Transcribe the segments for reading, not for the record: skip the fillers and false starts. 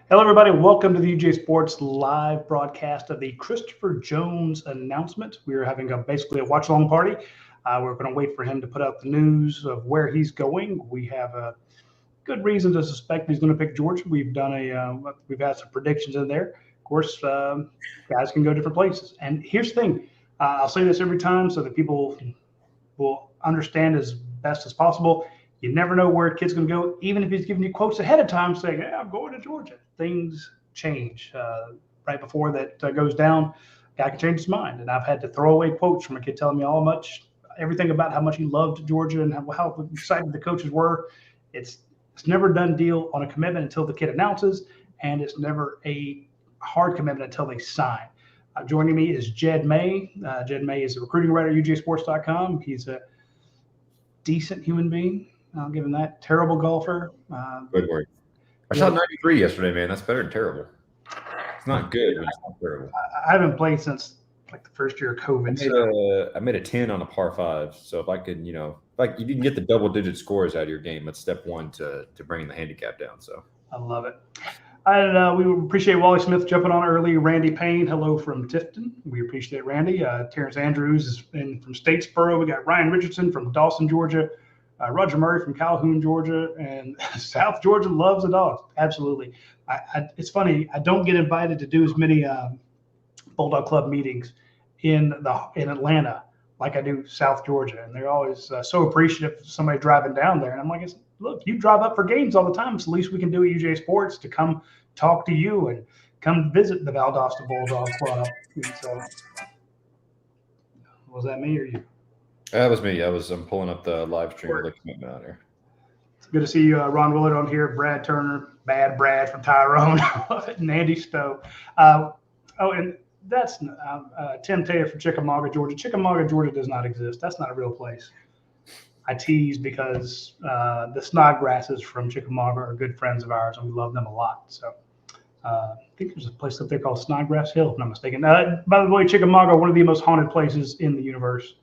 Hello, everybody. Welcome to the UJ Sports live broadcast of the Christopher Jones announcement. We are having basically a watch-along party. We're going to wait for him to put out the news of where he's going. We have a good reason to suspect he's going to pick Georgia. We've had some predictions in there. Of course, guys can go different places. And here's the thing: I'll say this every time so that people will understand as best as possible. You never know where a kid's going to go, even if he's giving you quotes ahead of time saying, "Yeah, I'm going to Georgia." Things change right before that goes down. Guy can change his mind, and I've had to throw away quotes from a kid telling me everything about how much he loved Georgia and how excited the coaches were. It's never a done deal on a commitment until the kid announces, and it's never a hard commitment until they sign. Joining me is Jed May. Jed May is a recruiting writer at UJSports.com. He's a decent human being. I'll give him that. Terrible golfer. Good work. I shot 93 yesterday, man. That's better than terrible. It's not good, but it's not terrible. I haven't played since like the first year of COVID. I made a 10 on a par 5. So if I could, if you can get the double-digit scores out of your game, that's step one to bringing the handicap down. So I love it. And we appreciate Wally Smith jumping on early. Randy Payne, hello from Tifton. We appreciate Randy. Terrence Andrews is from Statesboro. We got Ryan Richardson from Dawson, Georgia. Roger Murray from Calhoun, Georgia, and South Georgia loves the Dogs. Absolutely. It's funny. I don't get invited to do as many Bulldog Club meetings in Atlanta like I do South Georgia, and they're always so appreciative of somebody driving down there. And I'm like, look, you drive up for games all the time. It's the least we can do at UJ Sports to come talk to you and come visit the Valdosta Bulldog Club. And so, was that me or you? That was me. I'm pulling up the live stream of the commitment out here. It's good to see you, Ron Willard on here, Brad Turner, Bad Brad from Tyrone, and Andy Stowe. And that's Tim Taylor from Chickamauga, Georgia. Chickamauga, Georgia does not exist. That's not a real place. I tease because the Snodgrasses from Chickamauga are good friends of ours, and we love them a lot. So I think there's a place up there called Snodgrass Hill, if I'm not mistaken. By the way, Chickamauga, one of the most haunted places in the universe.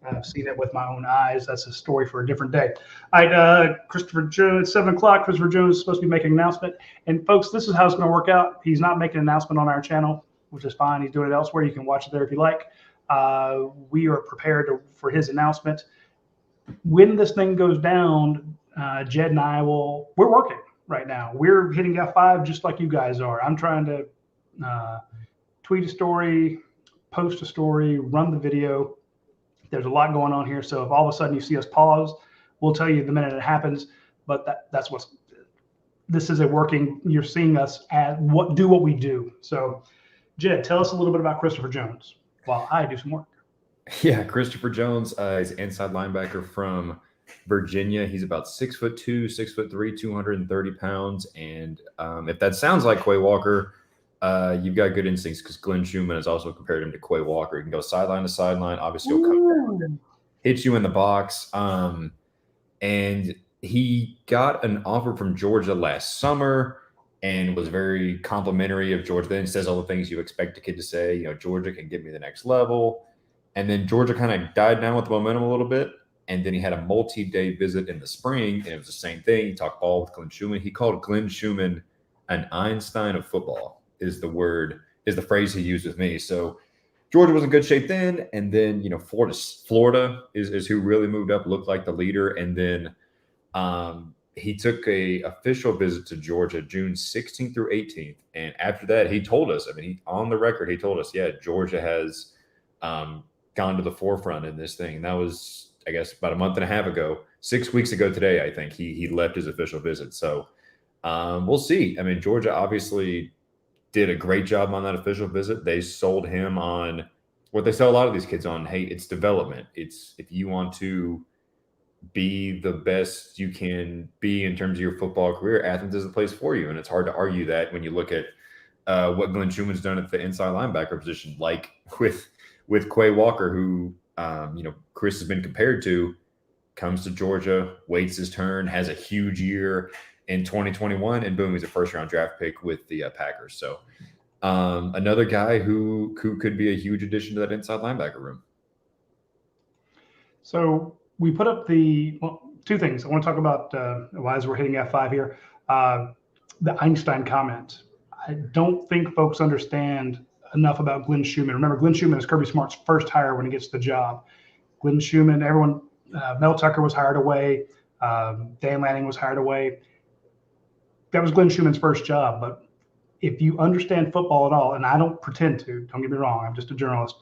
I've seen it with my own eyes. That's a story for a different day. All right, Christopher Jones, 7 o'clock. Christopher Jones is supposed to be making an announcement. And, folks, this is how it's going to work out. He's not making an announcement on our channel, which is fine. He's doing it elsewhere. You can watch it there if you like. We are prepared for his announcement. When this thing goes down, Jed and I we're working right now. We're hitting F5 just like you guys are. I'm trying to tweet a story, post a story, run the video. There's a lot going on here. So if all of a sudden you see us pause, we'll tell you the minute it happens. But this is you're seeing us do what we do. So Jed, tell us a little bit about Christopher Jones while I do some work. Yeah, Christopher Jones is an inside linebacker from Virginia. He's about 6'2", 6'3", 230 pounds. And if that sounds like Quay Walker, you've got good instincts because Glenn Schumann has also compared him to Quay Walker. He can go sideline to sideline. Obviously, he'll come down, hit you in the box. And he got an offer from Georgia last summer and was very complimentary of Georgia. Then says all the things you expect a kid to say. Georgia can get me the next level. And then Georgia kind of died down with the momentum a little bit. And then he had a multi-day visit in the spring, and it was the same thing. He talked ball with Glenn Schumann. He called Glenn Schumann an Einstein of football. Is the phrase he used with me. So Georgia was in good shape then. And then, Florida is who really moved up, looked like the leader. And then he took a official visit to Georgia June 16th through 18th. And after that, he told us, on the record, he told us, yeah, Georgia has gone to the forefront in this thing. And that was, I guess, about a month and a half ago, 6 weeks ago today, I think he left his official visit. So we'll see. Georgia obviously did a great job on that official visit. They sold him on what they sell a lot of these kids on. Hey, it's development. It's if you want to be the best you can be in terms of your football career, Athens is the place for you. And it's hard to argue that when you look at what Glenn Schumann's done at the inside linebacker position, like with Quay Walker, who Chris has been compared to, comes to Georgia, waits his turn, has a huge year in 2021, and boom, he's a first-round draft pick with the Packers. So another guy who could be a huge addition to that inside linebacker room. So we put up two things. I want to talk about as we're hitting F5 here. the Einstein comment. I don't think folks understand enough about Glenn Schumann. Remember, Glenn Schumann is Kirby Smart's first hire when he gets the job. Glenn Schumann, everyone, Mel Tucker was hired away. Dan Lanning was hired away. That was Glenn Schumann's first job. But if you understand football at all, and I don't pretend to, don't get me wrong, I'm just a journalist.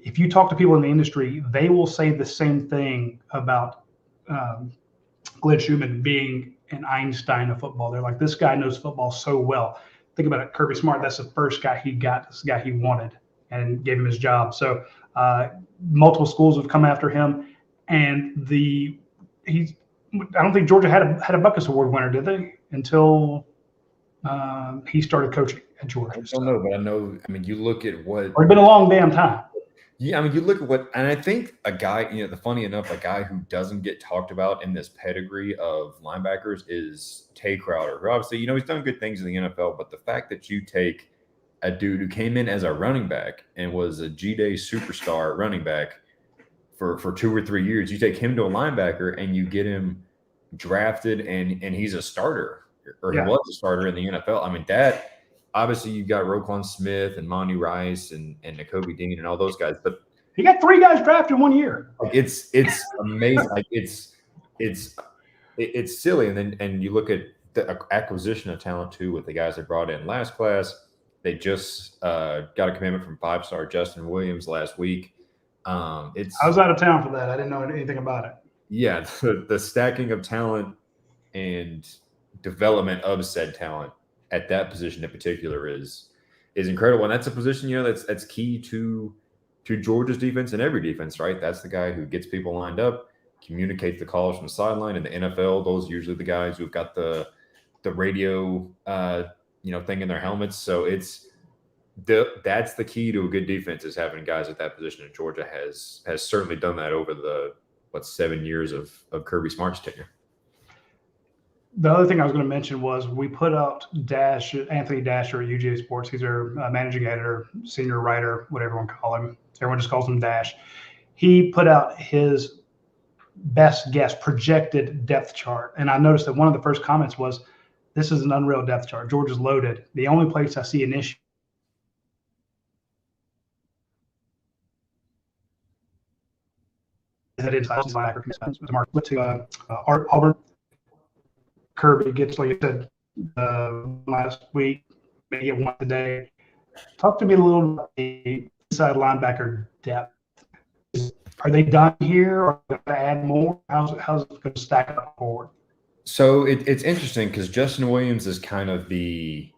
If you talk to people in the industry, they will say the same thing about Glenn Schumann being an Einstein of football. They're like, this guy knows football so well. Think about it. Kirby Smart, that's the first guy he got, this guy he wanted and gave him his job. So multiple schools have come after him. And I don't think Georgia had a Buckus Award winner, did they? Until he started coaching at Georgia. I don't know, but I know, I mean, you look at what. It's been a long damn time. Yeah, I mean, you look at what, and I think a guy, you know, the funny enough, a guy who doesn't get talked about in this pedigree of linebackers is Tay Crowder, who obviously, you know, he's done good things in the NFL, but the fact that you take a dude who came in as a running back and was a G-Day superstar running back for 2 or 3 years, you take him to a linebacker and you get him drafted and he's a starter, or he was a starter in the NFL. I mean, that. Obviously, you got Roquan Smith and Monty Rice and Nakobe Dean and all those guys, but he got 3 guys drafted in 1 year. Like it's amazing. Like it's silly. And you look at the acquisition of talent too with the guys they brought in last class. They just got a commitment from 5-star Justin Williams last week. I was out of town for that. I didn't know anything about it. Yeah, the stacking of talent and development of said talent at that position in particular is incredible. And that's a position, you know, that's key to Georgia's defense and every defense, right? That's the guy who gets people lined up, communicates the calls from the sideline. In the NFL, those are usually the guys who've got the radio thing in their helmets. So that's the key to a good defense, is having guys at that position. And Georgia has certainly done that over the 7 years of Kirby Smart's tenure. The other thing I was going to mention was we put out Anthony Dasher at UGA Sports. He's our managing editor, senior writer, whatever you want to call him. Everyone just calls him Dash. He put out his best guess projected depth chart. And I noticed that one of the first comments was, this is an unreal depth chart. Georgia's loaded. The only place I see an issue is that inside linebacker to Auburn. Kirby gets, like I said, last week, maybe get one today. Talk to me a little about the inside linebacker depth. Are they done here, or are they going to add more? How's it going to stack up forward? So it's interesting because Justin Williams is kind of the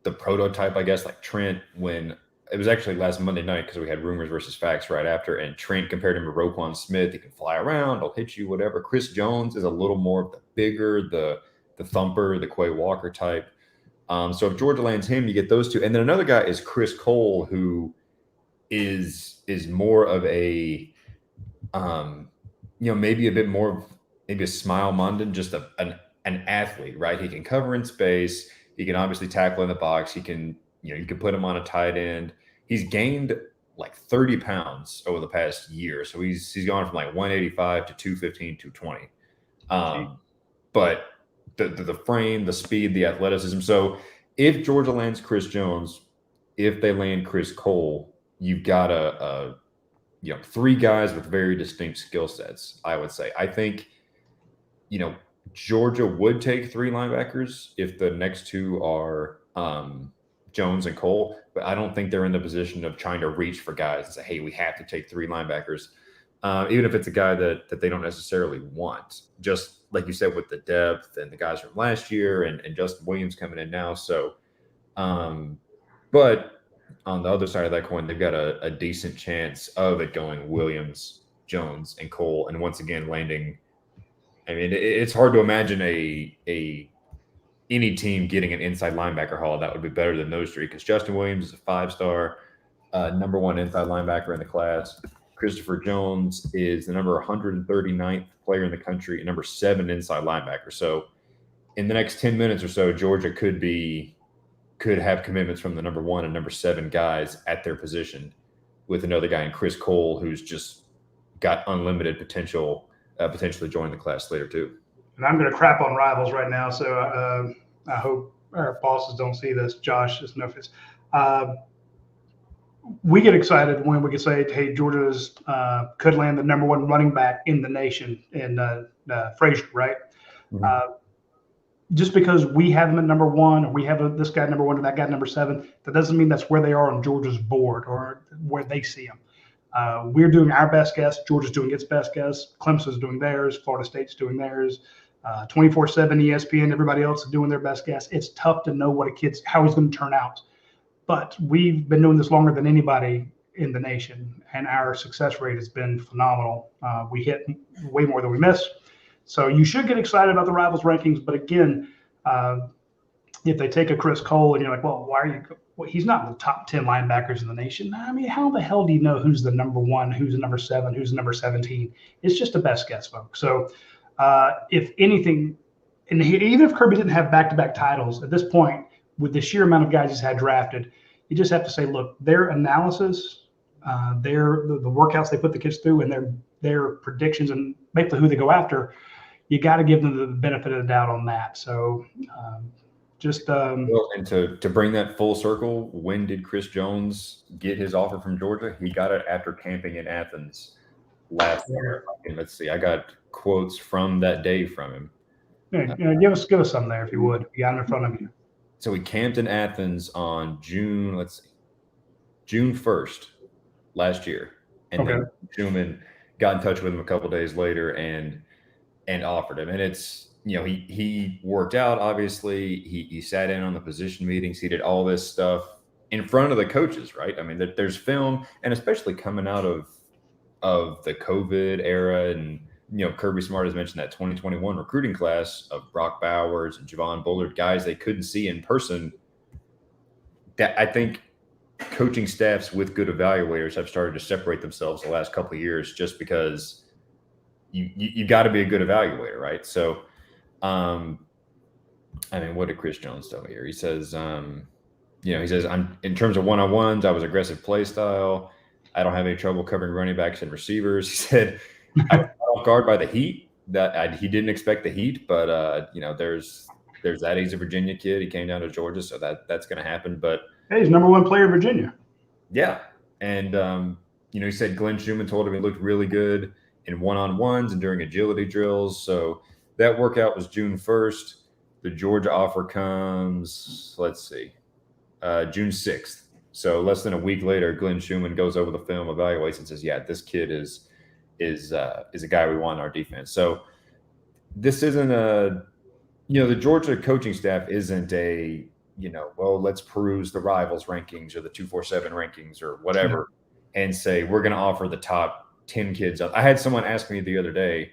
prototype, I guess, like Trent, when it was actually last Monday night, because we had rumors versus facts right after, and Trent compared him to Roquan Smith. He can fly around, he'll hit you, whatever. Chris Jones is a little more of the bigger, the thumper, the Quay Walker type. So if Georgia lands him, you get those two. And then another guy is Chris Cole, who is more of a maybe a bit more of maybe a smile Mondon, just an athlete, right? He can cover in space. He can obviously tackle in the box. He can, you can put him on a tight end. He's gained like 30 pounds over the past year. So he's gone from like 185 to 215, 220. But the frame, the speed, the athleticism. So if Georgia lands Chris Jones, if they land Chris Cole, you've got a 3 guys with very distinct skill sets, I would say. I think, Georgia would take 3 linebackers if the next 2 are Jones and Cole, but I don't think they're in the position of trying to reach for guys and say, hey, we have to take 3 linebackers, even if it's a guy that they don't necessarily want. Just like you said, with the depth and the guys from last year and Justin Williams coming in now. So, but on the other side of that coin, they've got a decent chance of it going Williams, Jones, and Cole, and once again landing. I mean, it's hard to imagine any team getting an inside linebacker haul that would be better than those 3, because Justin Williams is a 5-star, number 1 inside linebacker in the class. Christopher Jones is the number 139th player in the country and number 7 inside linebacker. So in the next 10 minutes or so, Georgia could have commitments from the number 1 and number 7 guys at their position, with another guy in Chris Cole, who's just got unlimited potential to join the class later too. and I'm going to crap on rivals right now, so I hope our bosses don't see this. Josh, just know if it's. We get excited when we can say, "Hey, Georgia's could land the number one running back in the nation in Frazier," right? Mhm. Just because we have them at number one, or we have this guy number one and that guy number seven, that doesn't mean that's where they are on Georgia's board or where they see them. We're doing our best guess. Georgia's doing its best guess. Clemson's doing theirs. Florida State's doing theirs. 24/7 ESPN, everybody else is doing their best guess. It's tough to know how he's going to turn out. But we've been doing this longer than anybody in the nation, and our success rate has been phenomenal. We hit way more than we miss. So you should get excited about the rivals rankings. But again, if they take a Chris Cole and you're like, well, why are you? Well, he's not in the top 10 linebackers in the nation. I mean, how the hell do you know who's the number one, who's the number seven, who's the number 17? It's just a best guess, folks. So if anything, and even if Kirby didn't have back-to-back titles at this point, with the sheer amount of guys he's had drafted, you just have to say, look, their analysis, the workouts they put the kids through, and their predictions, and basically who they go after, you got to give them the benefit of the doubt on that. So Well, and to bring that full circle, when did Chris Jones get his offer from Georgia? He got it after camping in Athens last year. And let's see, I got quotes from that day from him. give us some there if you would. You got it in front of you. So he camped in Athens on June 1st last year, and then Schumann got in touch with him a couple days later and offered him. And it's, he worked out, obviously. He sat in on the position meetings. He did all this stuff in front of the coaches, right? I mean, there's film, and especially coming out of the COVID era, and Kirby Smart has mentioned that 2021 recruiting class of Brock Bowers and Javon Bullard, guys they couldn't see in person. That I think coaching staffs with good evaluators have started to separate themselves the last couple of years, just because you got to be a good evaluator, right? So, I mean, what did Chris Jones tell me here? He says, he says, I'm in terms of one-on-ones, I was aggressive play style. I don't have any trouble covering running backs and receivers. He said, I was off guard by the heat. He didn't expect the heat, but there's that. He's a Virginia kid. He came down to Georgia, so that's going to happen. But hey, he's number one player in Virginia. Yeah, and he said Glenn Schumann told him he looked really good in one-on-ones and during agility drills. So that workout was June 1st. The Georgia offer comes, let's see, June 6th. So less than a week later, Glenn Schumann goes over the film, evaluates, and says, "Yeah, this kid is a guy we want in our defense." So this isn't the Georgia coaching staff isn't well, let's peruse the rivals rankings or the 247 rankings or whatever and say we're going to offer the top 10 kids. I had someone ask me the other day,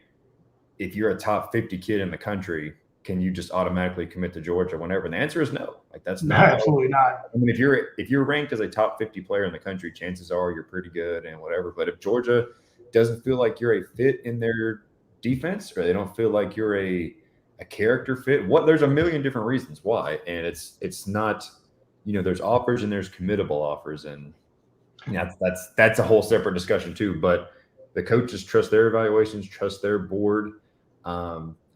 if you're a top 50 kid in the country, can you just automatically commit to Georgia whenever? And the answer is no. Like, that's not absolutely not. I mean, if you're ranked as a top 50 player in the country, chances are you're pretty good and whatever. But if Georgia doesn't feel like you're a fit in their defense, or they don't feel like you're a character fit, there's a million different reasons why. And it's not, there's offers and there's committable offers, and that's a whole separate discussion too. But the coaches trust their evaluations, trust their board.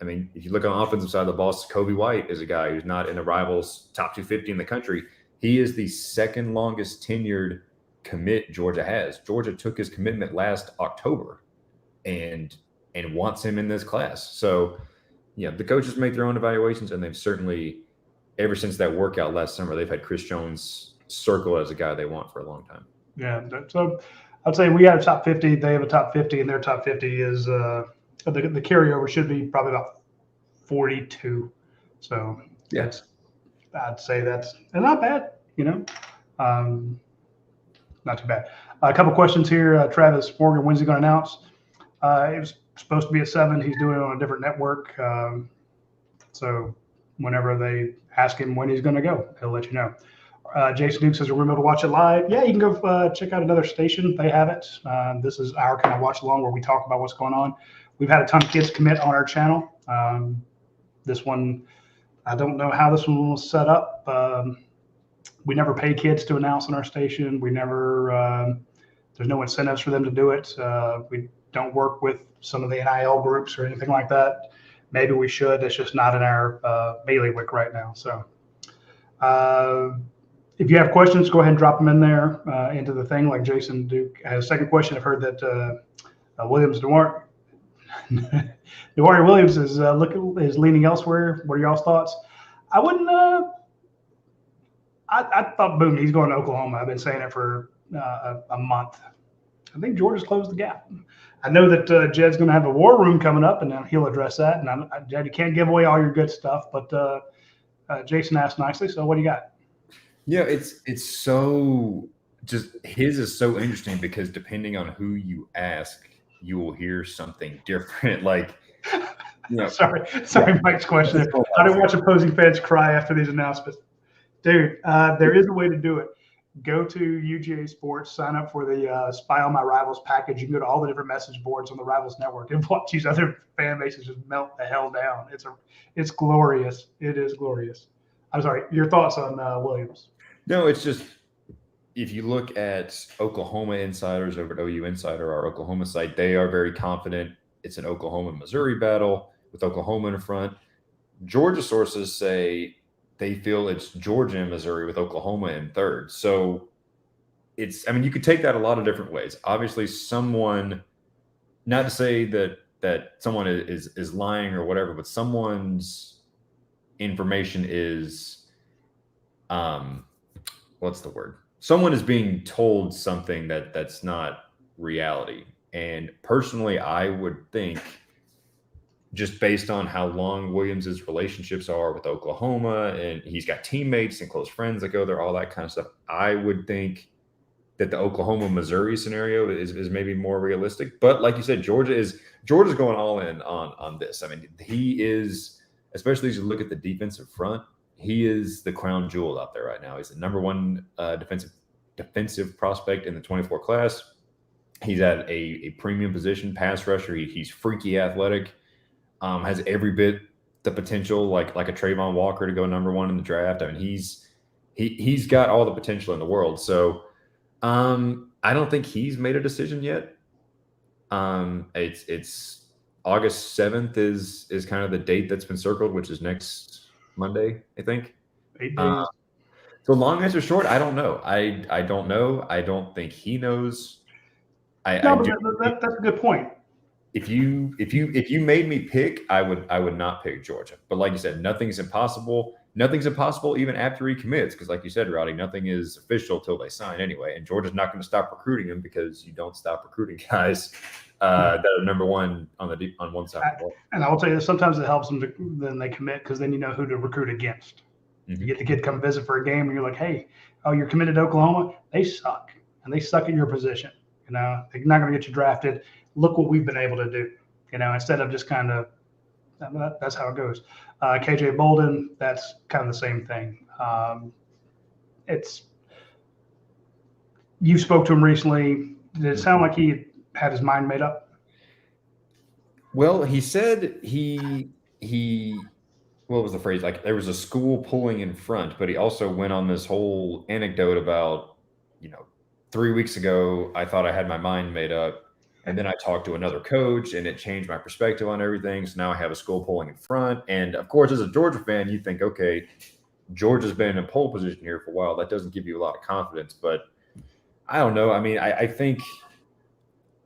I mean, if you look on the offensive side of the ball, Kobe White is a guy who's not in the rivals top 250 in the country. He is the second longest tenured commit Georgia has. Georgia took his commitment last October and wants him in this class. So, the coaches make their own evaluations, and they've certainly, ever since that workout last summer, they've had Chris Jones circled as a guy they want for a long time. Yeah. So I'd say we have a top 50. They have a top 50, and their top 50 is the carryover should be probably about 42. So yes, I'd say that's not bad, not too bad. A couple questions here. Travis Morgan, when's he going to announce? It was supposed to be at 7. He's doing it on a different network. So whenever they ask him when he's going to go, he'll let you know. Jason Duke says, are we able to watch it live? Yeah, you can go check out another station. They have it. This is our kind of watch along where we talk about what's going on. We've had a ton of kids commit on our channel. This one, I don't know how this one was set up. We never pay kids to announce on our station. We never, there's no incentives for them to do it. We don't work with some of the NIL groups or anything like that. maybe we should. It's just not in our bailiwick right now. So if you have questions, go ahead and drop them in there into the thing. Like Jason Duke has a second question. I've heard that Williams DeWarn Williams is leaning elsewhere. What are y'all's thoughts? I wouldn't. I thought, boom, he's going to Oklahoma. I've been saying it for a month. I think Georgia's closed the gap. I know that Jed's going to have a war room coming up, and then he'll address that. And Jed, you can't give away all your good stuff, but Jason asked nicely. So what do you got? Yeah, it's so just his is so interesting because depending on who you ask, you will hear something different. Like, sorry, Mike's question. How do you watch opposing fans cry after these announcements? Dude, there is a way to do it. Go to UGA Sports, sign up for the Spy on My Rivals package. You can go to all the different message boards on the Rivals Network and watch these other fan bases just melt the hell down. It's glorious. It is glorious. I'm sorry, your thoughts on Williams? No, it's just if you look at Oklahoma insiders over at OU Insider, our Oklahoma site, they are very confident it's an Oklahoma-Missouri battle with Oklahoma in front. Georgia sources say they feel it's Georgia and Missouri with Oklahoma in third. So you could take that a lot of different ways. Obviously, someone, not to say that someone is lying or whatever, but someone's information is, what's the word? Someone is being told something that's not reality. And personally, I would think, just based on how long Williams's relationships are with Oklahoma, and he's got teammates and close friends that go there, all that kind of stuff, I would think that the Oklahoma-Missouri scenario is maybe more realistic. But like you said, Georgia's going all in on this. I mean, he is, especially as you look at the defensive front, he is the crown jewel out there right now. He's the number one defensive prospect in the 24 class. He's at a premium position, pass rusher. He's freaky athletic. Has every bit the potential like a Trayvon Walker to go number one in the draft. I mean, he's got all the potential in the world. So I don't think he's made a decision yet. It's August 7th is kind of the date that's been circled, which is next Monday, I think. 8 days. So long answer short, I don't know. I don't know. I don't think he knows. That's a good point. If you made me pick, I would not pick Georgia. But like you said, nothing's impossible. Nothing's impossible even after he commits, because like you said, Rowdy, nothing is official till they sign anyway. And Georgia's not going to stop recruiting him, because you don't stop recruiting guys that are number one on one side of the ball. And I will tell you, sometimes it helps them then they commit, because then you know who to recruit against. Mm-hmm. You get the kid come visit for a game, and you're like, hey, you're committed to Oklahoma? They suck, and they suck at your position. They're not going to get you drafted. Look what we've been able to do, instead of just kind of that's how it goes. KJ Bolden, that's kind of the same thing. You spoke to him recently. Did it sound like he had his mind made up? Well, he said he what was the phrase? Like, there was a school pulling in front, but he also went on this whole anecdote about, 3 weeks ago, I thought I had my mind made up. And then I talked to another coach, and it changed my perspective on everything. So now I have a school pulling in front. And of course, as a Georgia fan, you think, okay, Georgia's been in pole position here for a while. That doesn't give you a lot of confidence. But I don't know. I mean, I think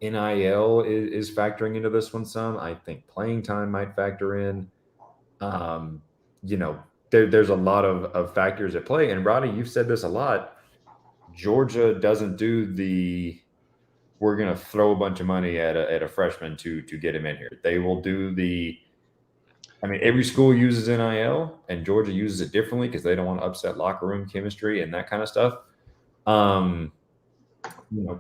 NIL is factoring into this one some. I think playing time might factor in. There's a lot of factors at play. And Roddy, you've said this a lot. Georgia doesn't do we're going to throw a bunch of money at a freshman to get him in here. They will do every school uses NIL, and Georgia uses it differently because they don't want to upset locker room chemistry and that kind of stuff.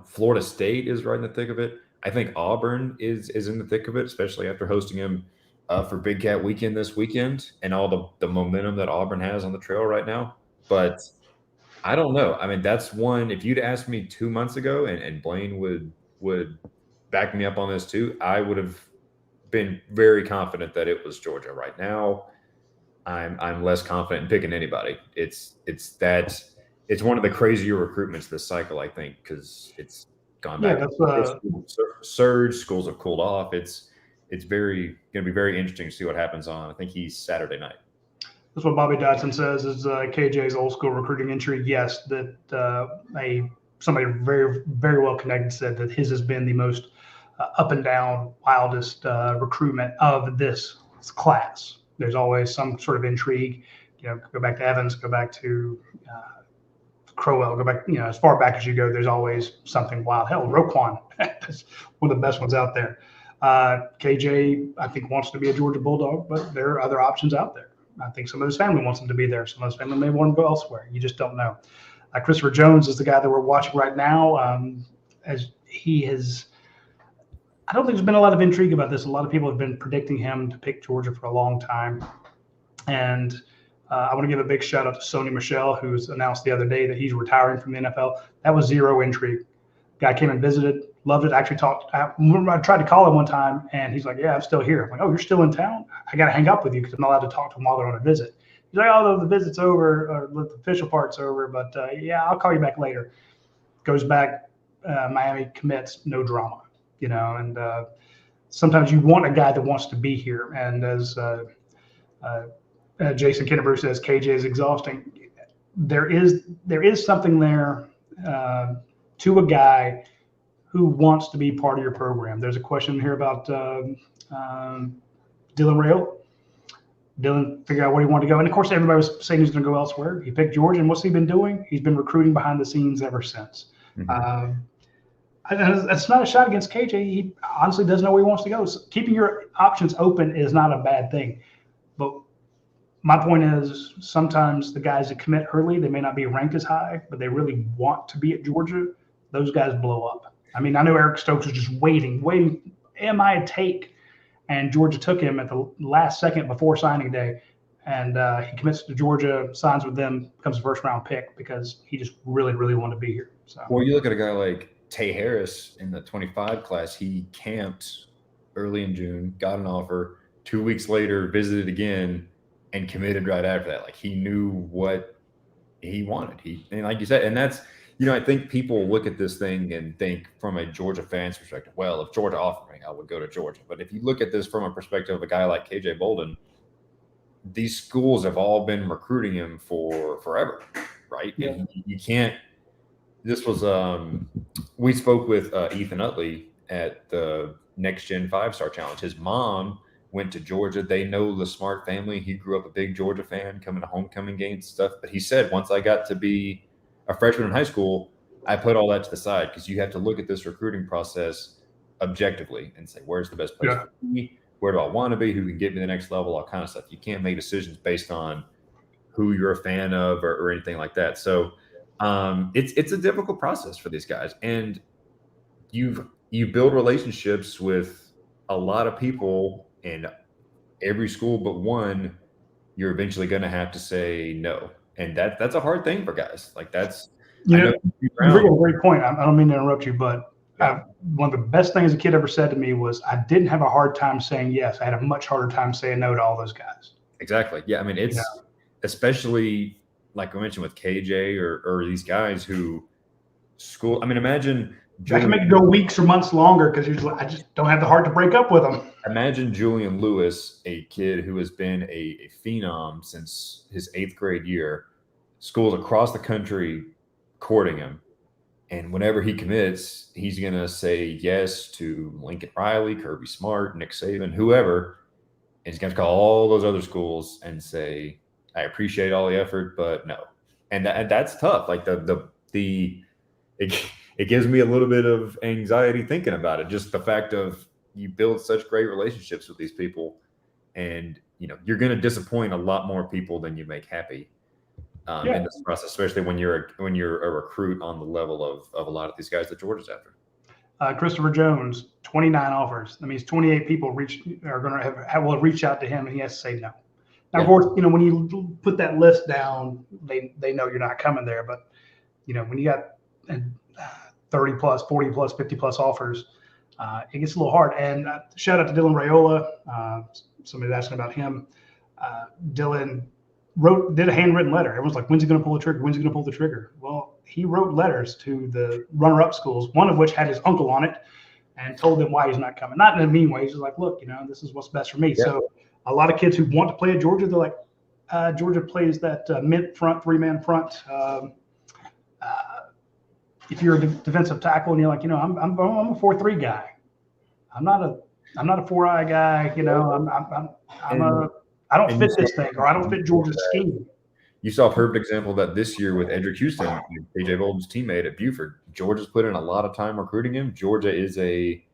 Florida State is right in the thick of it. I think Auburn is in the thick of it, especially after hosting him for Big Cat Weekend this weekend and all the momentum that Auburn has on the trail right now. But I don't know. I mean, that's one. If you'd asked me 2 months ago, and Blaine would back me up on this too, I would have been very confident that it was Georgia. Right now, I'm less confident in picking anybody. It's one of the crazier recruitments this cycle, I think, because it's gone back. Yeah, Surge. Schools have cooled off. It's it's going to be very interesting to see what happens on. I think he's Saturday night. That's what Bobby Dotson says is KJ's old school recruiting entry. Yes, that somebody very, very well connected said that his has been the most up and down, wildest recruitment of this class. There's always some sort of intrigue. Go back to Evans, go back to Crowell, go back, as far back as you go, there's always something wild. Hell, Roquan is one of the best ones out there. KJ, I think, wants to be a Georgia Bulldog, but there are other options out there. I think some of his family wants him to be there. Some of his family may want him to go elsewhere. You just don't know. Christopher Jones is the guy that we're watching right now. As he has, I don't think there's been a lot of intrigue about this. A lot of people have been predicting him to pick Georgia for a long time. And I want to give a big shout out to Sony Michel, who's announced the other day that he's retiring from the NFL. That was zero intrigue. Guy came and visited, loved it. Actually I tried to call him one time, and he's like, "Yeah, I'm still here." I'm like, "Oh, you're still in town? I got to hang up with you because I'm not allowed to talk to him while they're on a visit." He's like, "Oh, the visit's over, or the official part's over, but yeah, I'll call you back later." Goes back, Miami commits, no drama, and sometimes you want a guy that wants to be here. And as Jason Kennebrew says, KJ is exhausting. There is something there to a guy who wants to be part of your program. There's a question here about Dylan Rail. Dylan figured out where he wanted to go. And, of course, everybody was saying he's going to go elsewhere. He picked Georgia, and what's he been doing? He's been recruiting behind the scenes ever since. Mm-hmm. That's not a shot against KJ. He honestly doesn't know where he wants to go. So keeping your options open is not a bad thing. But my point is sometimes the guys that commit early, they may not be ranked as high, but they really want to be at Georgia. Those guys blow up. I mean, I know Eric Stokes was just waiting. Am I a take? And Georgia took him at the last second before signing day. And he commits to Georgia, signs with them, becomes a first-round pick because he just really, really wanted to be here. So. Well, you look at a guy like Tay Harris in the 25 class. He camped early in June, got an offer. 2 weeks later, visited again, and committed right after that. Like, he knew what he wanted. And like you said, and that's, I think people look at this thing and think from a Georgia fan's perspective, well, if Georgia offered me, I would go to Georgia. But if you look at this from a perspective of a guy like KJ Bolden, these schools have all been recruiting him for forever, right? Yeah. And you can't. This was we spoke with Ethan Utley at the Next Gen 5-Star Challenge. His mom went to Georgia. They know the Smart family. He grew up a big Georgia fan, coming to homecoming games and stuff. But he said, once I got to be a freshman in high school, I put all that to the side because you have to look at this recruiting process objectively and say, where's the best place for me? Where do I want to be? Who can get me to the next level? All kind of stuff. You can't make decisions based on who you're a fan of or anything like that. So it's a difficult process for these guys. And you build relationships with a lot of people in every school but one. You're eventually going to have to say no. And that's a hard thing for guys. Like that's, you bring a great point. I don't mean to interrupt you, but one of the best things a kid ever said to me was I didn't have a hard time saying yes. I had a much harder time saying no to all those guys. Exactly. Yeah. I mean, it's especially like I mentioned with KJ or these guys who school. I mean, imagine I can make it go weeks or months longer because I just don't have the heart to break up with them. Imagine Julian Lewis, a kid who has been a phenom since his 8th grade year, schools across the country courting him. And whenever he commits, he's going to say yes to Lincoln Riley, Kirby Smart, Nick Saban, whoever. And he's going to call all those other schools and say, I appreciate all the effort, but no. And that's tough. Like it gives me a little bit of anxiety thinking about it. Just the fact of you build such great relationships with these people and, you're going to disappoint a lot more people than you make happy in this process, especially when you're a recruit on the level of a lot of these guys that Georgia's after. Christopher Jones, 29 offers. That means 28 people are going to will reach out to him, and he has to say no. Now, of course, when you put that list down, they know you're not coming there. But when you got 30 plus, 40 plus, 50 plus offers, it gets a little hard. And shout out to Dylan Raiola. Somebody's asking about him. Dylan did a handwritten letter. Everyone's like, when's he going to pull the trigger? When's he going to pull the trigger? Well, he wrote letters to the runner-up schools, one of which had his uncle on it, and told them why he's not coming. Not in a mean way. He's just like, look, this is what's best for me. Yeah. So a lot of kids who want to play at Georgia, they're like, Georgia plays that mint front, 3-man front. If you're a defensive tackle and you're like, I'm a 4-3 guy. I'm not a 4-eye guy. I don't fit this thing, or I don't fit Georgia's scheme. You saw a perfect example of that this year with Edric Houston, AJ Bolden's teammate at Buford. Georgia's put in a lot of time recruiting him. Georgia is a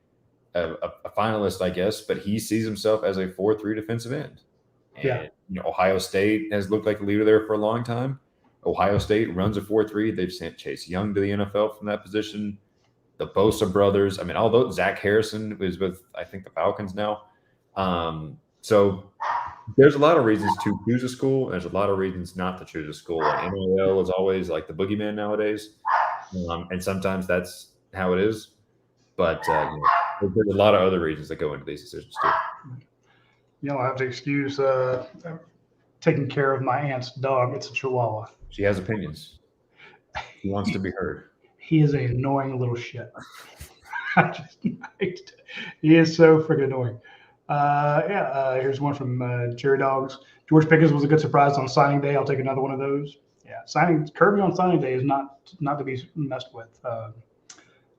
finalist, I guess, but he sees himself as a 4-3 defensive end. And, Ohio State has looked like a leader there for a long time. Ohio State runs a 4-3. They've sent Chase Young to the NFL from that position. The Bosa brothers. I mean, although Zach Harrison is with, I think, the Falcons now. So there's a lot of reasons to choose a school. And there's a lot of reasons not to choose a school. And NIL is always like the boogeyman nowadays. And sometimes that's how it is. But there's a lot of other reasons that go into these decisions too. I have to excuse taking care of my aunt's dog. It's a Chihuahua. She has opinions. He wants to be heard. He is an annoying little shit. He is so freaking annoying. Here's one from Cherry Dogs. George Pickens was a good surprise on signing day. I'll take another one of those. Yeah, Kirby on signing day is not to be messed with. I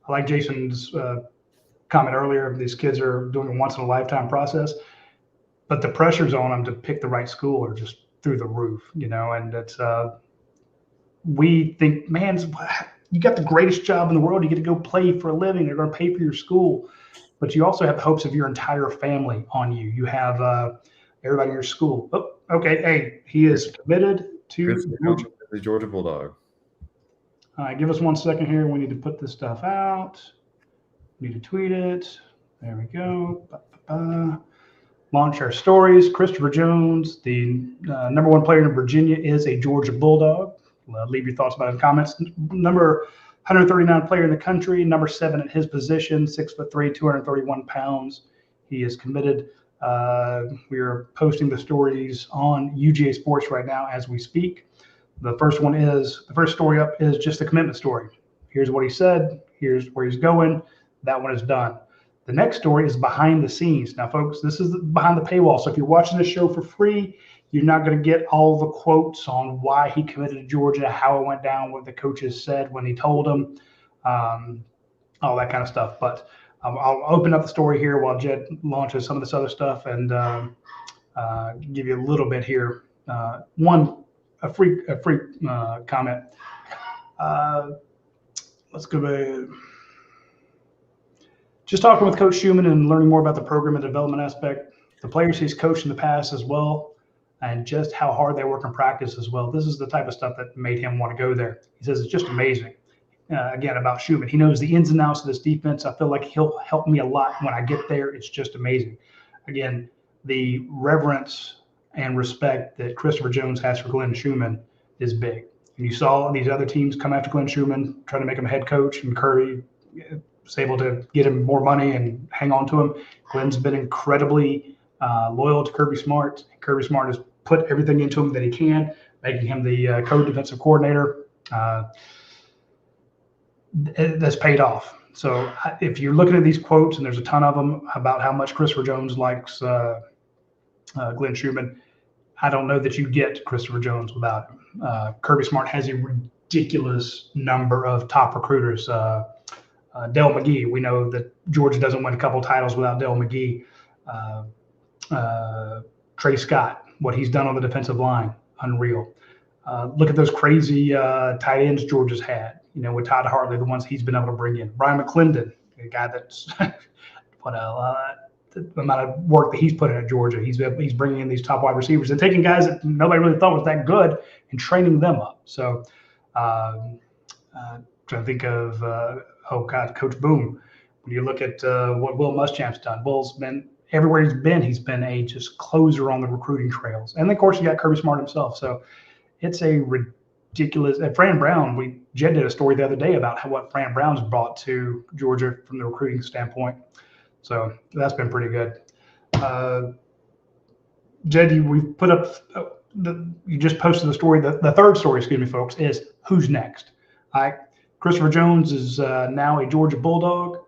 like Jason's comment earlier. These kids are doing a once-in-a-lifetime process, but the pressures on them to pick the right school are just through the roof, and it's we think, man, you got the greatest job in the world. You get to go play for a living. They're going to pay for your school. But you also have the hopes of your entire family on you. You have everybody in your school. Oh, okay. Hey, he is committed to the Georgia Bulldog. All right, give us 1 second here. We need to put this stuff out. We need to tweet it. There we go. Launch our stories. Christopher Jones, the number 1 player in Virginia, is a Georgia Bulldog. Leave your thoughts about it in the comments. Number 139 player in the country, number 7 at his position, 6'3", 231 pounds. He is committed. We are posting the stories on UGA Sports right now as we speak. The first story up is just the commitment story. Here's what he said. Here's where he's going. That one is done. The next story is behind the scenes. Now, folks, this is behind the paywall. So if you're watching this show for free, you're not going to get all the quotes on why he committed to Georgia, how it went down, what the coaches said when he told them, all that kind of stuff. But I'll open up the story here while Jed launches some of this other stuff and give you a little bit here. A free comment. Let's go back. Just talking with Coach Schumann and learning more about the program and development aspect, the players he's coached in the past as well, and just how hard they work in practice as well. This is the type of stuff that made him want to go there. He says it's just amazing. Again, about Schumann. He knows the ins and outs of this defense. I feel like he'll help me a lot when I get there. It's just amazing. Again, the reverence and respect that Christopher Jones has for Glenn Schumann is big. And you saw these other teams come after Glenn Schumann, trying to make him a head coach, and Kirby was able to get him more money and hang on to him. Glenn's been incredibly loyal to Kirby Smart. Kirby Smart has put everything into him that he can, making him the co-defensive coordinator. That's paid off. So if you're looking at these quotes, and there's a ton of them about how much Christopher Jones likes Glenn Schumann, I don't know that you get Christopher Jones without him. Kirby Smart has a ridiculous number of top recruiters. Dell McGee, we know that Georgia doesn't win a couple titles without Dell McGee. Trey Scott, what he's done on the defensive line, unreal. Look at those crazy tight ends Georgia's had, with Todd Hartley, the ones he's been able to bring in. Brian McClendon, a guy that's put the amount of work that he's put in at Georgia. He's bringing in these top wide receivers and taking guys that nobody really thought was that good and training them up. So trying to think of, Coach Boom. When you look at what Will Muschamp's done, Will's been everywhere he's been a just closer on the recruiting trails. And, of course, you got Kirby Smart himself. So it's a ridiculous – and Fran Brown, Jed did a story the other day about what Fran Brown's brought to Georgia from the recruiting standpoint. So that's been pretty good. Jed, we've put up you just posted the story. The third story, folks, is who's next. All right. Christopher Jones is now a Georgia Bulldog.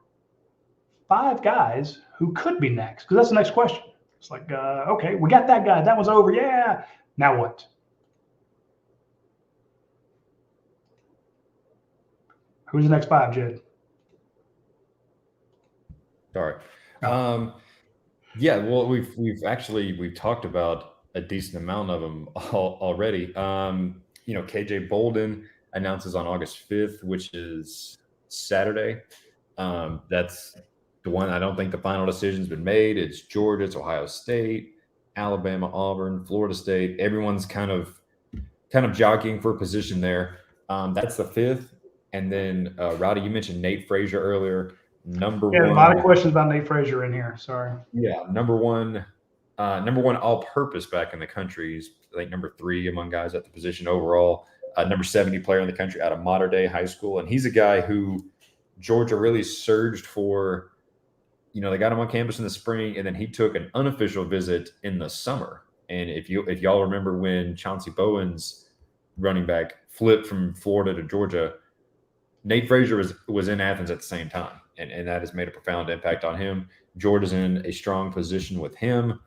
5 guys who could be next, because that's the next question. It's like, okay, we got that guy. That one's over. Yeah. Now what? Who's the next 5, Jed? Sorry. Yeah, well, we've talked about a decent amount of them already. KJ Bolden announces on August 5th, which is Saturday. That's the one. I don't think the final decision's been made. It's Georgia, it's Ohio State, Alabama, Auburn, Florida State. Everyone's kind of jockeying for position there. That's the 5th. And then Rowdy, you mentioned Nate Frazier earlier. Number one. A lot of questions about Nate Frazier in here. Sorry. Yeah, number one all-purpose back in the country. He's, I think, number 3 among guys at the position overall. Number 70 player in the country out of Mater Dei High School, and he's a guy who Georgia really surged for. They got him on campus in the spring, and then he took an unofficial visit in the summer. And if y'all remember when Chauncey Bowen's running back flipped from Florida to Georgia, Nate Frazier was in Athens at the same time. And that has made a profound impact on him. Georgia's in a strong position with him.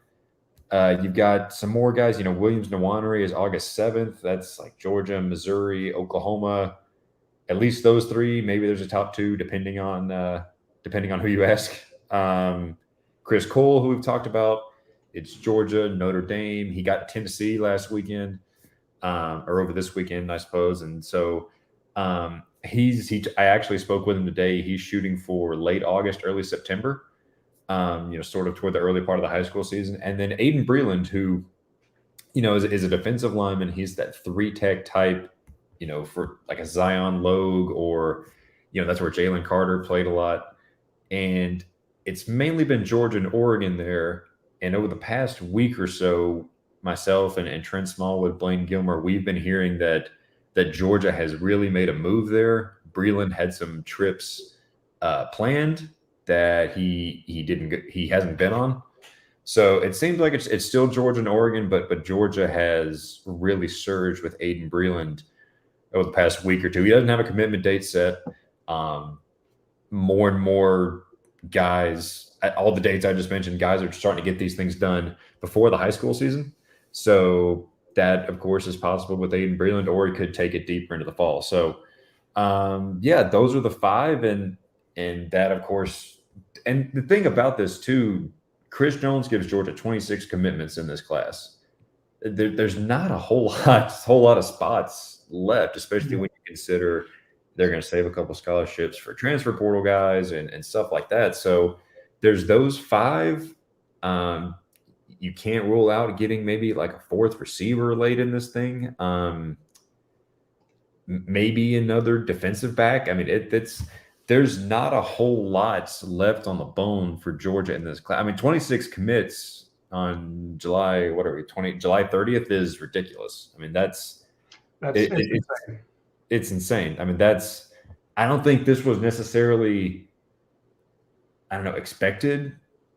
You've got some more guys. Williams Nwaneri is August 7th. That's like Georgia, Missouri, Oklahoma. At least those 3. Maybe there's a top 2, depending on who you ask. Chris Cole, who we've talked about, it's Georgia, Notre Dame. He got Tennessee last weekend, or over this weekend, I suppose. And so I actually spoke with him today. He's shooting for late August, early September, sort of toward the early part of the high school season. And then Aiden Breland, who, is a defensive lineman. He's that 3-tech type, for like a Zion Logue, or, that's where Jalen Carter played a lot. And it's mainly been Georgia and Oregon there. And over the past week or so, myself and Trent Smallwood, Blaine Gilmer, we've been hearing that Georgia has really made a move there. Breland had some trips planned that he hasn't been on. So it seems like it's still Georgia and Oregon, but Georgia has really surged with Aiden Breland over the past week or 2. He doesn't have a commitment date set. More and more guys, at all the dates I just mentioned, guys are starting to get these things done before the high school season. So that, of course, is possible with Aiden Breland, or he could take it deeper into the fall. So, those are the 5, and that, of course, and the thing about this too, Chris Jones gives Georgia 26 commitments in this class. There's not a whole lot of spots left, especially when you consider they're going to save a couple scholarships for transfer portal guys and stuff like that. So there's those 5. You can't rule out getting maybe like a 4th receiver late in this thing. Maybe another defensive back. I mean, there's not a whole lot left on the bone for Georgia in this class. I mean, 26 commits on July 30th is ridiculous. I mean, it's insane. I mean, I don't think this was necessarily, expected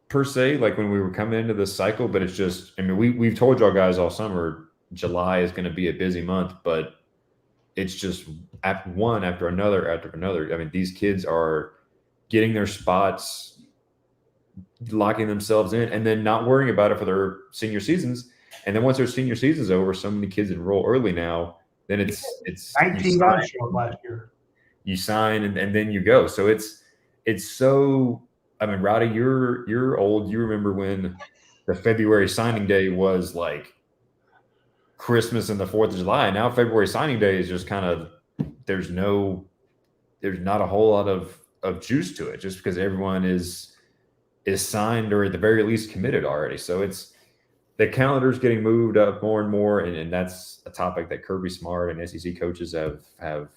per se, like when we were coming into this cycle, but it's just, I mean, we've told y'all guys all summer, July is going to be a busy month, but it's just one after another after another. I mean, these kids are getting their spots, locking themselves in, and then not worrying about it for their senior seasons. And then once their senior season's over, so many kids enroll early now, then it's 19 guys showed up last year. You sign and then you go. So it's so, I mean, Roddy, you're old. You remember when the February signing day was like Christmas and the 4th of July. Now February signing day is just kind of, there's not a whole lot of juice to it, just because everyone is signed or at the very least committed already. So it's, the calendar's getting moved up more and more, and that's a topic that Kirby Smart and SEC coaches have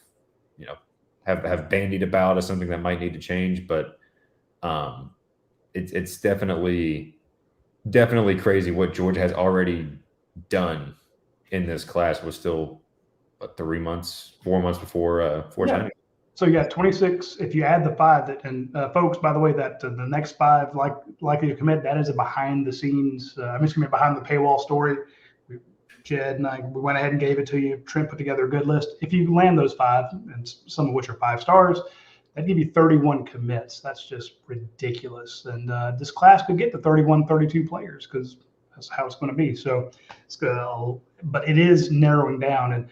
bandied about as something that might need to change. But it's definitely crazy what Georgia has already done in this class. Was still 4 months before signing. So you got 26. If you add the 5, folks, by the way, that the next 5 likely to commit, that is a behind the scenes. I'm just going to be behind the paywall story. Jed and I, we went ahead and gave it to you. Trent put together a good list. If you land those 5, and some of which are 5 stars, that'd give you 31 commits. That's just ridiculous. And this class could get to 31, 32 players because that's how it's going to be. So it's gonna, but it is narrowing down. And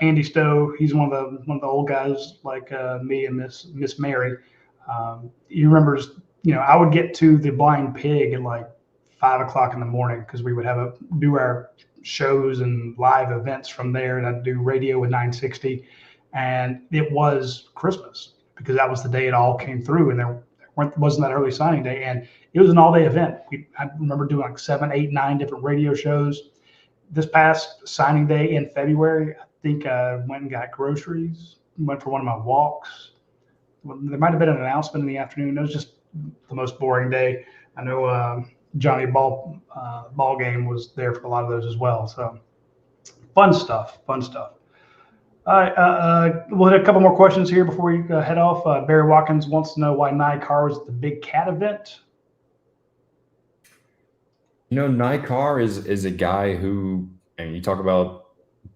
Andy Stowe, he's one of the old guys like me and Miss Mary. He remembers, I would get to the Blind Pig at like 5 o'clock in the morning because we would do our shows and live events from there, and I'd do radio with 960, and it was Christmas because that was the day it all came through, and there wasn't that early signing day, and it was an all-day event. I remember doing like 7, 8, 9 different radio shows. This past signing day in February, I think I went and got groceries, went for one of my walks. There might have been an announcement in the afternoon. It was just the most boring day. I know Johnny Ball game was there for a lot of those as well. So fun stuff. All right, we'll hit a couple more questions here before we head off. Barry Watkins wants to know why Nikar was at the Big Cat event. Nikar is a guy who, and you talk about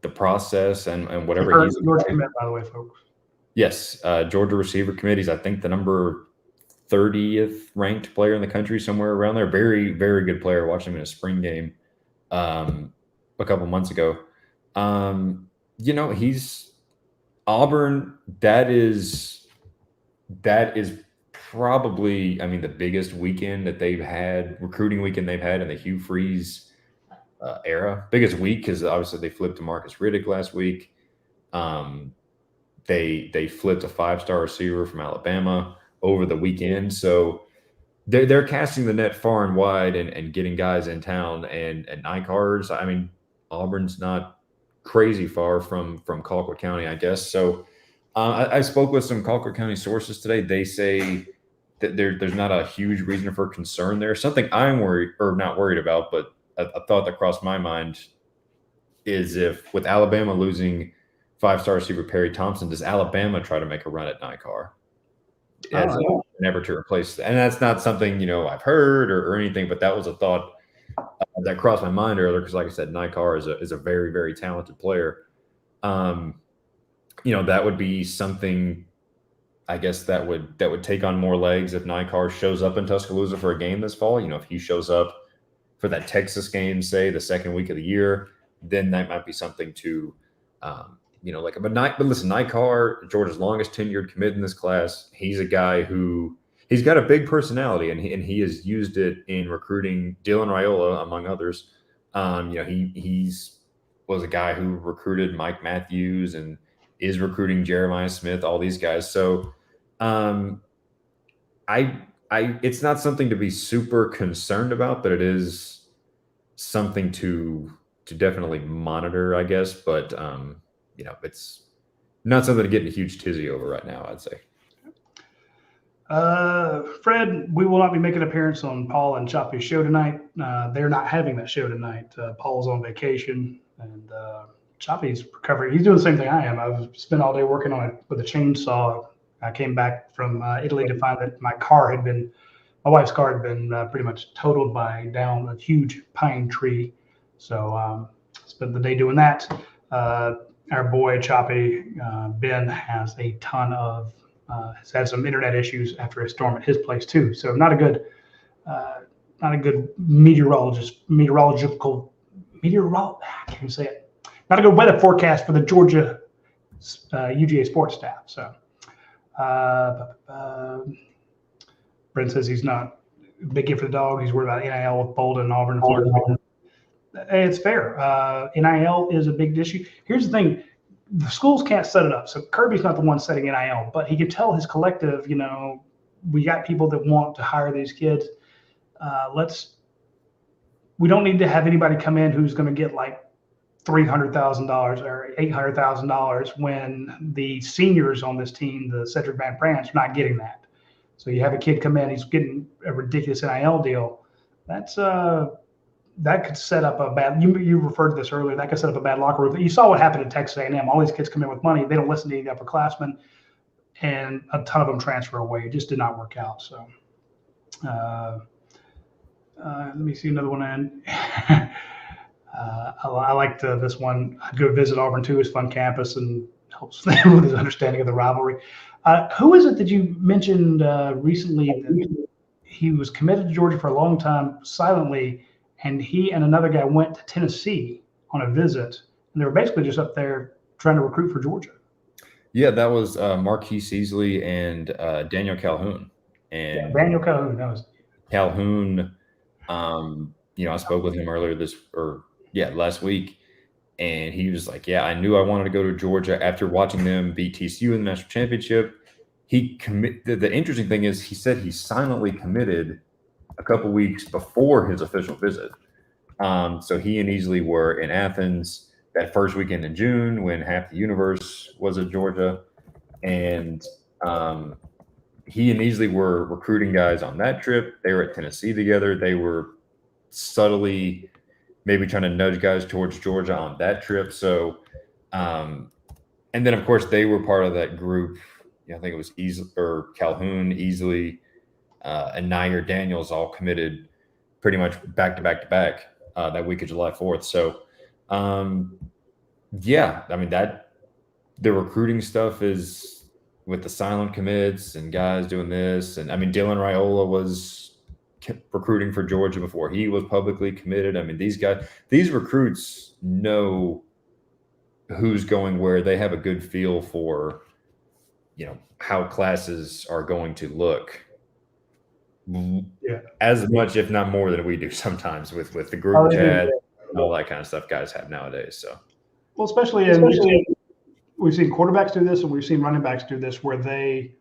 the process and whatever. He's Georgia commit, by the way, folks. Yes, Georgia receiver committees. I think the number 30th ranked player in the country, somewhere around there. Very, very good player. Watched him in a spring game a couple months ago. He's Auburn. That is probably, the biggest weekend that they've had, recruiting weekend they've had in the Hugh Freeze era. Biggest week because obviously they flipped to Marcus Riddick last week. They flipped a 5-star receiver from Alabama over the weekend. So they're casting the net far and wide and getting guys in town. And at Nikar's, Auburn's not crazy far from Colquitt County, I guess. So I spoke with some Colquitt County sources today. They say that there's not a huge reason for concern there. Something I'm not worried about, but a thought that crossed my mind is if with Alabama losing 5-star receiver Perry Thompson, does Alabama try to make a run at Nikar as never to replace? And that's not something I've heard or anything, but that was a thought that crossed my mind earlier because, like I said, Nikar is a very, very talented player. That would be something, I guess, that would take on more legs if Nikar shows up in Tuscaloosa for a game this fall. If he shows up for that Texas game, say the second week of the year, then that might be something to, but listen, Nikar, Georgia's longest tenured commit in this class. He's a guy who he's got a big personality, and he has used it in recruiting Dylan Raiola, among others. He's was a guy who recruited Mike Matthews and is recruiting Jeremiah Smith, all these guys. So, it's not something to be super concerned about, but it is something to definitely monitor, I guess. But it's not something to get in a huge tizzy over right now, I'd say. Fred, we will not be making an appearance on Paul and Choppy's show tonight. They're not having that show tonight. Paul's on vacation, and Choppy's recovering. He's doing the same thing I am. I've spent all day working on it with a chainsaw. I came back from Italy to find that my wife's car had been pretty much totaled by down a huge pine tree. So spent the day doing that. Our boy Choppy, Ben, has a ton of has had some internet issues after a storm at his place too. So not a good I can't even say it. Not a good weather forecast for the Georgia UGA sports staff. So Brent says he's not a big gift for the dog. He's worried about NIL with Bolden, Auburn, Florida. Hey, it's fair. NIL is a big issue. Here's the thing. The schools can't set it up. So Kirby's not the one setting NIL, but he could tell his collective, we got people that want to hire these kids. We don't need to have anybody come in who's going to get like $300,000 or $800,000 when the seniors on this team, the Cedric Van Prance, are not getting that. So you have a kid come in, he's getting a ridiculous NIL deal. That could set up a bad. You referred to this earlier. That could set up a bad locker room. You saw what happened at Texas A&M. All these kids come in with money. They don't listen to any upperclassmen, and a ton of them transfer away. It just did not work out. So, let me see another one. I liked this one. I'd go visit Auburn too. It's a fun campus and helps them with his understanding of the rivalry. Who is it that you mentioned recently that he was committed to Georgia for a long time silently, and he and another guy went to Tennessee on a visit, and they were basically just up there trying to recruit for Georgia? Yeah, that was Marquise Easley and Daniel Calhoun. And Daniel Calhoun, that was Calhoun, I spoke with him last week, and he was like, "Yeah, I knew I wanted to go to Georgia after watching them beat TCU in the national championship." The interesting thing is, he said he silently committed a couple weeks before his official visit. So he and Easley were in Athens that first weekend in June when half the universe was at Georgia, and he and Easley were recruiting guys on that trip. They were at Tennessee together. They were subtly maybe trying to nudge guys towards Georgia on that trip. So, and then of course they were part of that group. I think it was Calhoun, Easley, and Nair Daniels all committed pretty much back to back that week of July 4th. So, the recruiting stuff is with the silent commits and guys doing this. And Dylan Raiola was recruiting for Georgia before he was publicly committed. These recruits know who's going where. They have a good feel for, how classes are going to look. Yeah. As much, if not more, than we do sometimes with the group chat and all that kind of stuff guys have nowadays. So, well, especially we've seen quarterbacks do this, and we've seen running backs do this, where they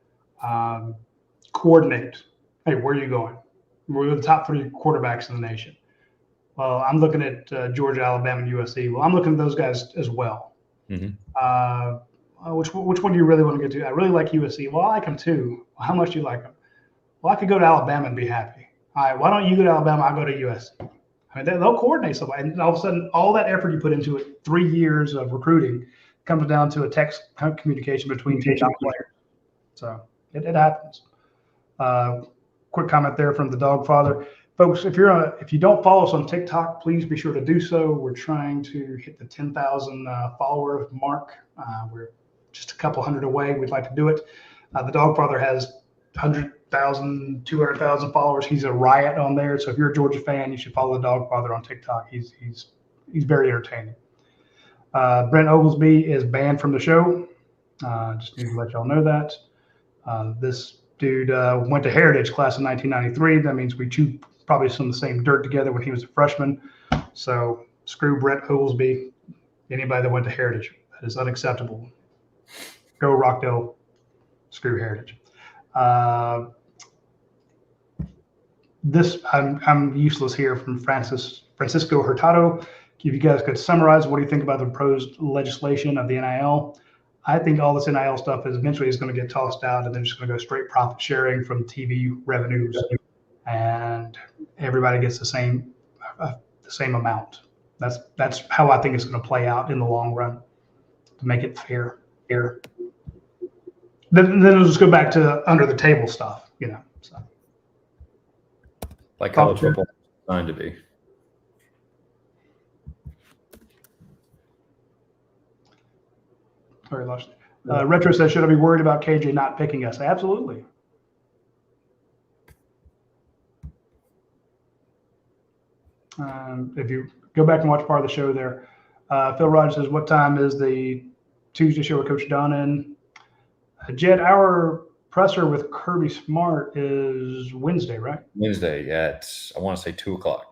coordinate. Hey, where are you going? We're the top 3 quarterbacks in the nation. Well, I'm looking at Georgia, Alabama, and USC. Well, I'm looking at those guys as well. Mm-hmm. Which one do you really want to get to? I really like USC. Well, I like them too. Well, how much do you like them? Well, I could go to Alabama and be happy. All right, why don't you go to Alabama? I'll go to USC. They'll coordinate somebody, and all of a sudden, all that effort you put into it, 3 years of recruiting, comes down to a text communication between 2 top players. So it happens. Quick comment there from the Dog Father. Folks, if you don't follow us on TikTok, please be sure to do so. We're trying to hit the 10,000 follower mark. We're just a couple hundred away. We'd like to do it. The Dog Father has 100,000, 200,000 followers. He's a riot on there. So if you're a Georgia fan, you should follow the Dog Father on TikTok. He's very entertaining. Brent Oglesby is banned from the show. Just need to let y'all know that. This dude went to Heritage class in 1993. That means we chewed probably some of the same dirt together when he was a freshman. So screw Brent Oglesby. Anybody that went to Heritage. That is unacceptable. Go Rockdale. Screw Heritage. I'm useless here from Francisco Hurtado. If you guys could summarize, what do you think about the proposed legislation of the NIL? I think all this NIL stuff is eventually going to get tossed out, and then just going to go straight profit sharing from TV revenues, and everybody gets the same amount. That's how I think it's going to play out in the long run, to make it fair. Then it'll just go back to under the table stuff, So. Like college football is designed to be. Sorry, lost. Retro says, should I be worried about KJ not picking us? Absolutely. If you go back and watch part of the show there, Phil Rogers says, what time is the Tuesday show with Coach Don in? Jed, our presser with Kirby Smart is Wednesday, right? Wednesday at, I want to say 2:00. All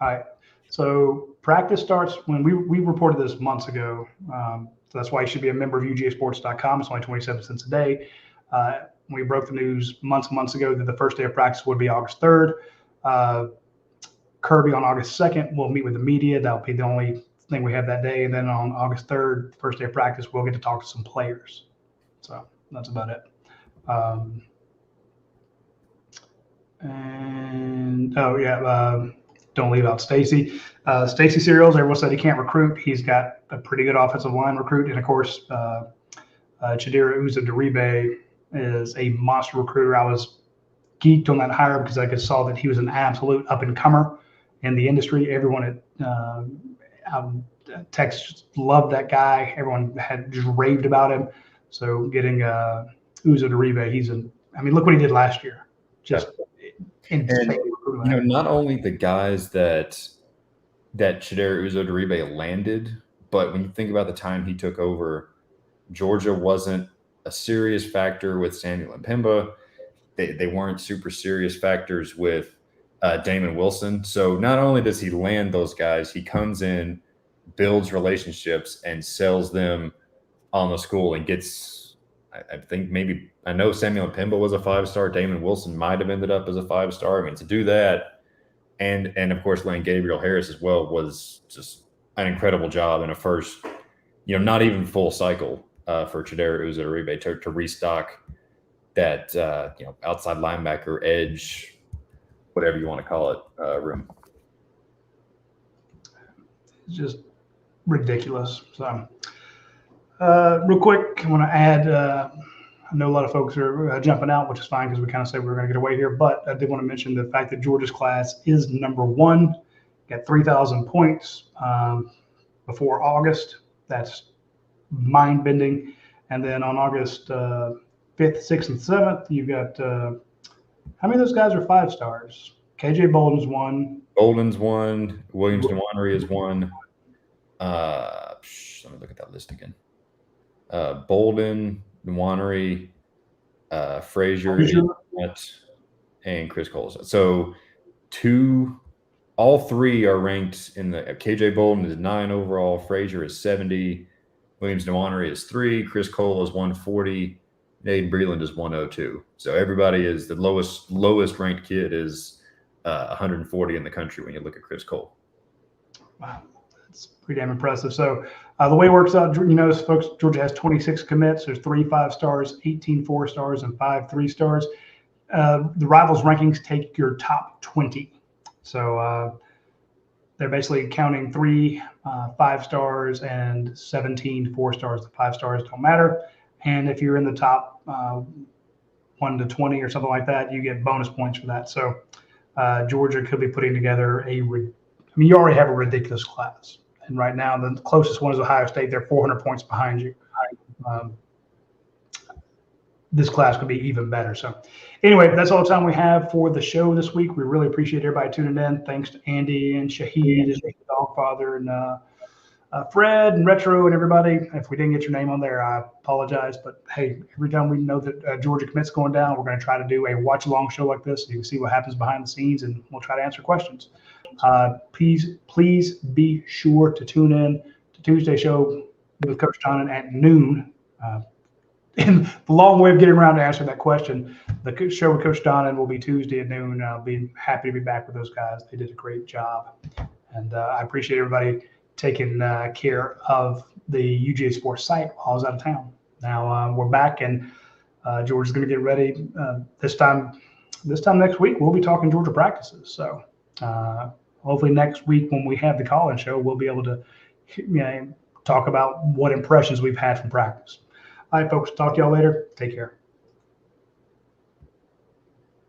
right. So practice starts when we reported this months ago. So that's why you should be a member of UGAsports.com. It's only 27 cents a day. We broke the news months ago that the first day of practice would be August 3rd. Kirby on August 2nd will meet with the media. That'll be the only thing we have that day. And then on August 3rd, first day of practice, we'll get to talk to some players. So that's about it. Don't leave out Stacy. Stacy Cereals, everyone said he can't recruit. He's got a pretty good offensive line recruit. And, of course, Chidera Uza-Deribe is a monster recruiter. I was geeked on that hire because I saw that he was an absolute up-and-comer in the industry. Everyone at Texas loved that guy. Everyone had just raved about him. So getting Uzo Duribe, I mean, look what he did last year. Just insane. And, not only the guys that Chidera Uzo Duribe landed, but when you think about the time he took over, Georgia wasn't a serious factor with Samuel Mpemba. They weren't super serious factors with Damon Wilson. So not only does he land those guys, he comes in, builds relationships, and sells them on the school and gets, I think maybe, I know Samuel Mpemba was a 5-star. Damon Wilson might have ended up as a 5-star. I mean, to do that, and of course, Lane Gabriel Harris as well, was just an incredible job in a first, not even full cycle for Chidera Uzo Duribe to restock that, outside linebacker, edge, whatever you want to call it, room. It's just ridiculous. So, real quick, I want to add, I know a lot of folks are jumping out, which is fine because we kind of said we were going to get away here, but I did want to mention the fact that Georgia's class is number 1, got 3,000 points before August. That's mind-bending. And then on August 5th, 6th, and 7th, you've got, how many of those guys are 5-stars? KJ Bolden's 1. Bolden's 1. Williams Nwaneri is 1. Let me look at that list again. Bolden, Nwaneri, Frazier, and Chris Cole. So all 3 are ranked in the KJ Bolden is 9 overall, Frazier is 70, Williams Nwaneri is 3, Chris Cole is 140, Nate Breland is 102. So everybody is the lowest ranked kid is 140 in the country when you look at Chris Cole. Wow. It's pretty damn impressive. So the way it works out, folks, Georgia has 26 commits. There's 3 5-stars, 18 4-stars, and 5 3-stars. The Rivals rankings take your top 20. So they're basically counting 3 5-stars and 17 4-stars. The 5-stars don't matter. And if you're in the top 1 to 20 or something like that, you get bonus points for that. So Georgia could be putting together you already have a ridiculous class. And right now, the closest one is Ohio State. They're 400 points behind you. This class could be even better. So anyway, that's all the time we have for the show this week. We really appreciate everybody tuning in. Thanks to Andy and Shahid and Dogfather and Fred and Retro and everybody. If we didn't get your name on there, I apologize. But hey, every time we know that Georgia commits going down, we're going to try to do a watch-along show like this so you can see what happens behind the scenes, and we'll try to answer questions. Please be sure to tune in to Tuesday show with Coach Donnan at noon. And the long way of getting around to answering that question, the show with Coach Donnan will be Tuesday at noon. I'll be happy to be back with those guys. They did a great job. And I appreciate everybody taking care of the UGA Sports site while I was out of town. Now we're back, and Georgia's going to get ready. This time next week, we'll be talking Georgia practices. So hopefully next week when we have the call-in show, we'll be able to talk about what impressions we've had from practice. All right, folks, talk to y'all later. Take care.